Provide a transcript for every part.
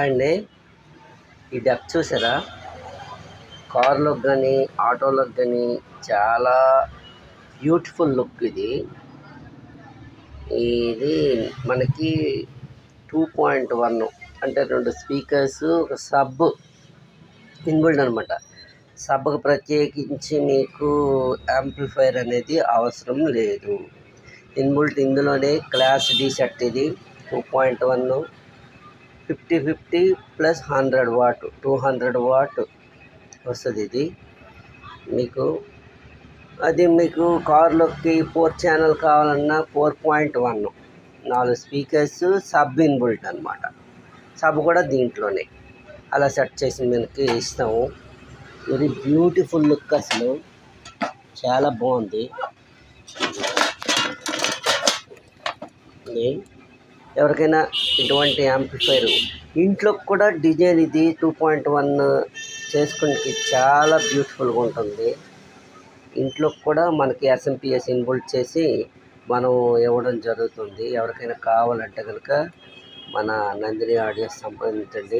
And ఈ deck చూసారా, కార్లోకి కానీ ఆటోలోకి కానీ చాలా బ్యూటిఫుల్ లుక్. ఇది మనకి 2.1 అంటే 2 స్పీకర్స్, ఒక సబ్ ఇన్బిల్డ్ అనమాట. సబ్కు ప్రత్యేకించి మీకు యాంప్లిఫైర్ అనేది అవసరం లేదు. ఇన్బిల్ట్ ఇందులోనే క్లాస్ డి సెట్. ఇది 2.1 50-50 ప్లస్ 100 వాట్ 200 వాట్ వస్తుంది. ఇది మీకు కార్లోకి 4 ఛానల్ కావాలన్నా 4.1 4 స్పీకర్స్, సబ్ ఇన్బిల్ట్ అనమాట. సబ్ కూడా దీంట్లోనే అలా సెట్ చేసి మనకి ఇస్తాము. వెరీ బ్యూటిఫుల్ లుక్, అసలు చాలా బాగుంది. ఎవరికైనా ఇటువంటి యాంప్లిఫైర్ ఇంట్లో కూడా డిజైన్ ఇది 2.1 చేసుకుని చాలా బ్యూటిఫుల్గా ఉంటుంది. ఇంట్లో కూడా మనకి ఎస్ఎంపిఎస్ ఇన్బిల్ట్ చేసి మనం ఇవ్వడం జరుగుతుంది. ఎవరికైనా కావాలంటే కనుక మన నందిని ఆడియోస్ సంప్రదించండి.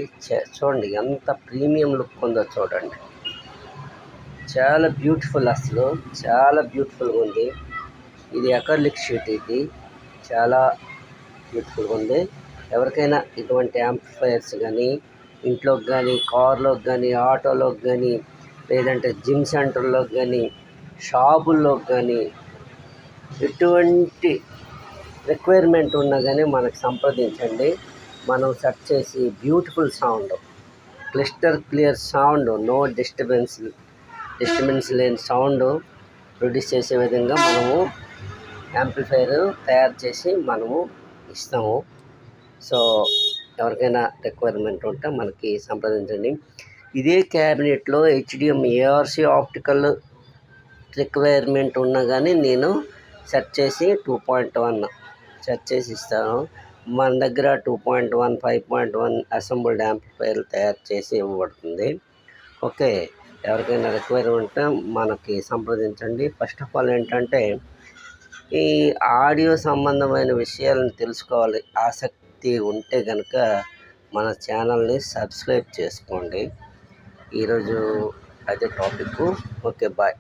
చూడండి ఎంత ప్రీమియం లుక్ ఉందో చూడండి. చాలా బ్యూటిఫుల్, అసలు చాలా బ్యూటిఫుల్గా ఉంది. ఇది అక్రిలిక్ షీట్. ఇది చాలా బ్యూటిఫుల్గా ఉంది. ఎవరికైనా ఇటువంటి యాంప్లిఫైయర్స్ కానీ ఇంట్లోకి కానీ కార్లోకి కానీ ఆటోలోకి కానీ లేదంటే జిమ్ సెంటర్లోకి కానీ షాపుల్లోకి కానీ ఎటువంటి రిక్వైర్మెంట్ ఉన్నా కానీ మనకు సంప్రదించండి. మనం సెట్ చేసి beautiful sound, crystal clear sound, no disturbance లేని సౌండ్ ప్రొడ్యూస్ చేసే విధంగా మనము యాంప్లిఫైర్ తయారు చేసి మనము ఇస్తాము. సో ఎవరికైనా రిక్వైర్మెంట్ ఉంటే మనకి సంప్రదించండి. ఇదే క్యాబినెట్లో హెచ్డిఎం ఏఆర్సి ఆప్టికల్ రిక్వైర్మెంట్ ఉన్నా కానీ నేను సెట్ చేసి 2.1 సెట్ చేసి ఇస్తాను. మన దగ్గర 2.1 5.1 అసెంబుల్డ్ యాంప్లిఫైర్లు తయారు చేసి ఇవ్వబడుతుంది. ఓకే, ఎవరికైనా రిక్వైర్మెంట్ ఉంటే మనకి సంప్రదించండి. ఫస్ట్ ఆఫ్ ఆల్ ఏంటంటే ఈ ఆడియో సంబంధమైన విషయాలను తెలుసుకోవాలి ఆసక్తి ఉంటే కనుక మన ఛానల్ని సబ్స్క్రైబ్ చేసుకోండి. ఈరోజు అదే టాపిక్. Okay, bye.